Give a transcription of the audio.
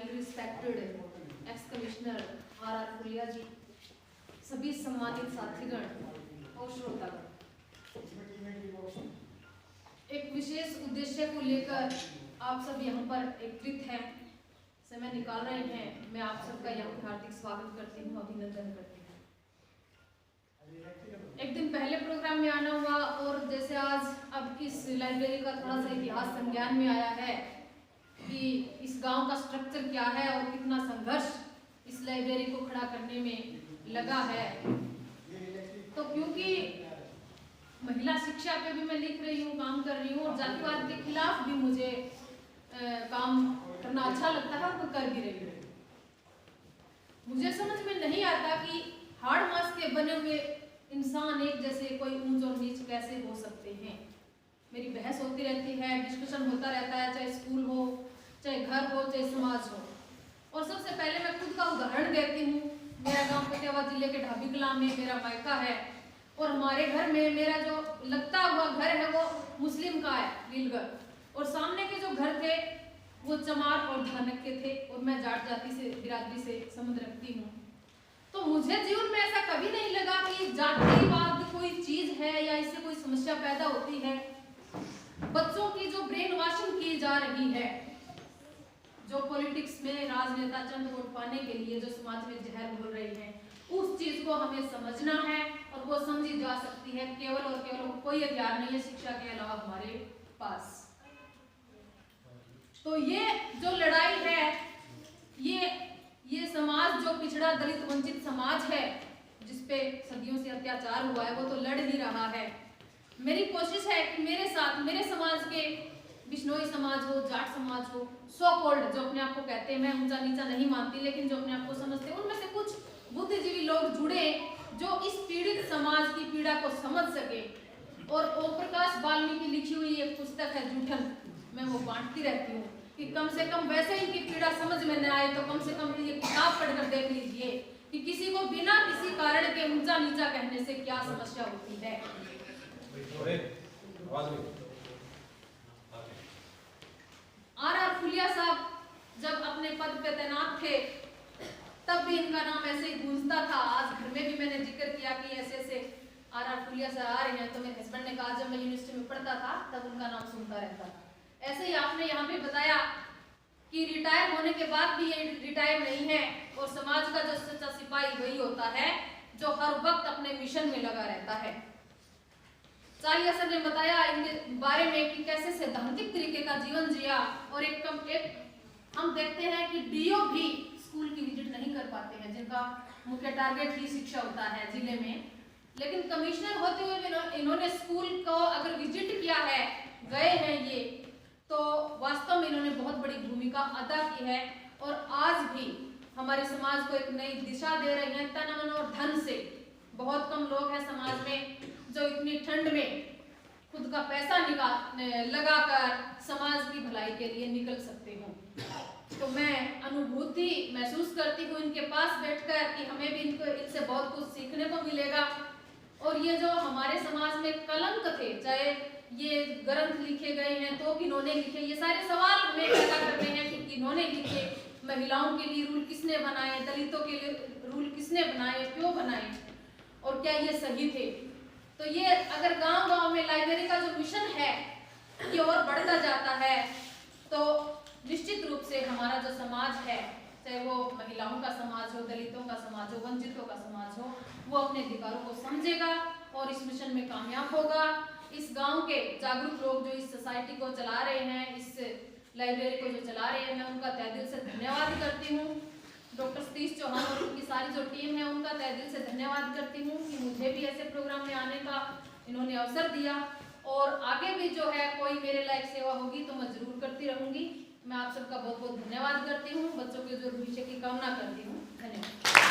Highly respected ex commissioner R Phulia ji, सभी सम्मानित साथीगण और श्रोतागण, एक विशेष उद्देश्य को लेकर आप सब यहाँ पर एकत्रित हैं, समय निकाल रहे हैं। मैं आप सबका यहाँ पर हार्दिक स्वागत करती हूँ, अभिनंदन करती हूँ। एक दिन पहले प्रोग्राम में आना हुआ और जैसे आज अब इस लाइब्रेरी का थोड़ा सा इतिहास संज्ञान में आया है कि इस गांव का स्ट्रक्चर क्या है और कितना संघर्ष इस लाइब्रेरी को खड़ा करने में लगा है। तो क्योंकि महिला शिक्षा पे भी मैं लिख रही हूँ, काम कर रही हूँ और जातिवाद के खिलाफ भी मुझे काम करना अच्छा लगता है और मैं कर भी रही हूँ। मुझे समझ में नहीं आता कि हाड़ मांस के बने हुए इंसान एक जैसे कोई ऊंच और नीच कैसे हो सकते हैं। मेरी बहस होती रहती है, डिस्कशन होता रहता है, चाहे स्कूल हो, चाहे घर हो, चाहे समाज हो। और सबसे पहले मैं खुद का उदाहरण देती हूँ। मेरा गांव फतेहाबाद जिले के ढाबी कलां में मेरा मायका है और हमारे घर में मेरा जो लगता हुआ घर है वो मुस्लिम का है, नीलगढ़, और सामने के जो घर थे वो चमार और धानक के थे और मैं जाट जाति से बिरादरी से संबंध रखती हूँ। तो मुझे जीवन में ऐसा कभी नहीं लगा कि जातिवाद कोई चीज है या इससे कोई समस्या पैदा होती है। बच्चों की जो ब्रेन वॉशिंग की जा रही है, जो पॉलिटिक्स में राजनेता चंद वोट पाने के लिए जो समाज में जहर घोल रही है, उस चीज को हमें समझना है और वो समझी जा सकती है केवल और केवल, कोई हथियार नहीं है शिक्षा के अलावा हमारे पास। तो ये जो लड़ाई है, ये समाज जो पिछड़ा दलित वंचित समाज है जिसपे सदियों से अत्याचार हुआ है, वो तो लड़ ही रहा है। मेरी कोशिश है कि मेरे साथ मेरे समाज के बिश्नोई समाज हो, जाट समाज हो, सो कॉल्ड जो अपने आप को कहते हैं, मैं ऊंचा नीचा नहीं मानती, लेकिन जो अपने आप को समझते हैं, उनमें से कुछ बुद्धिजीवी लोग जुड़े जो इस पीड़ित समाज की पीड़ा को समझ सके। और ओम प्रकाश वाल्मीकि की लिखी हुई एक पुस्तक है जूठन, मैं वो बांटती रहती हूँ कि कम से कम वैसे इनकी पीड़ा समझ में न आए तो कम से कम ये किताब पढ़कर देख लीजिए कि किसी को बिना किसी कारण के ऊंचा नीचा कहने से क्या समस्या होती है। आर फुलिया साहब जब अपने पद पे तैनात थे तब भी इनका नाम ऐसे ही गूंजता था। आज घर में भी मैंने जिक्र किया कि ऐसे ऐसे आर फुलिया साहब आ रहे हैं, तो मेरे हस्बैंड ने कहा जब मैं यूनिवर्सिटी में पढ़ता था तब उनका नाम सुनता रहता था। ऐसे ही आपने यहाँ पे बताया कि रिटायर होने के बाद भी ये रिटायर नहीं है और समाज का जो सच्चा सिपाही वही होता है जो हर वक्त अपने मिशन में लगा रहता है। चालिया सर ने बताया इनके बारे में कि कैसे सैद्धांतिक तरीके का जीवन जिया और एक हम देखते हैं कि डीओ भी स्कूल की विजिट नहीं कर पाते हैं, जिनका मुख्य टारगेट ही शिक्षा होता है जिले में, लेकिन कमिश्नर होते हुए भी इन्होंने स्कूल को अगर विजिट किया है, गए हैं ये, तो वास्तव में इन्होंने बहुत बड़ी भूमिका अदा की है और आज भी हमारे समाज को एक नई दिशा दे रही हैं तन मन और धन से। बहुत कम लोग हैं समाज में जो इतनी ठंड में खुद का पैसा लगाकर समाज की भलाई के लिए निकल सकते हो। तो मैं अनुभूति महसूस करती हूँ इनके पास बैठकर कि हमें भी इनसे बहुत कुछ सीखने को मिलेगा। और ये जो हमारे समाज में कलंक थे, चाहे ये ग्रंथ लिखे गए हैं तो किन्होंने लिखे, ये सारे सवाल हमें पैदा करने हैं कि किन्होंने लिखे, महिलाओं के लिए रूल किसने बनाए, दलितों के लिए रूल किसने बनाए, क्यों बनाए और क्या ये सही थे। तो ये अगर गांव-गांव में लाइब्रेरी का जो मिशन है ये और बढ़ता जाता है तो निश्चित रूप से हमारा जो समाज है, चाहे वो महिलाओं का समाज हो, दलितों का समाज हो, वंचितों का समाज हो, वो अपने अधिकारों को समझेगा और इस मिशन में कामयाब होगा। इस गांव के जागरूक लोग जो इस सोसाइटी को चला रहे हैं, इस लाइब्रेरी को जो चला रहे हैं, मैं उनका तहे दिल से धन्यवाद करती हूँ। डॉक्टर सतीश चौहान और उनकी सारी जो टीम है उनका तहे दिल से धन्यवाद करती हूँ कि मुझे भी ऐसे प्रोग्राम में आने का इन्होंने अवसर दिया और आगे भी जो है कोई मेरे लायक सेवा होगी तो मैं जरूर करती रहूंगी। मैं आप सबका बहुत बहुत धन्यवाद करती हूँ, बच्चों के जो भविष्य की कामना करती हूँ। धन्यवाद।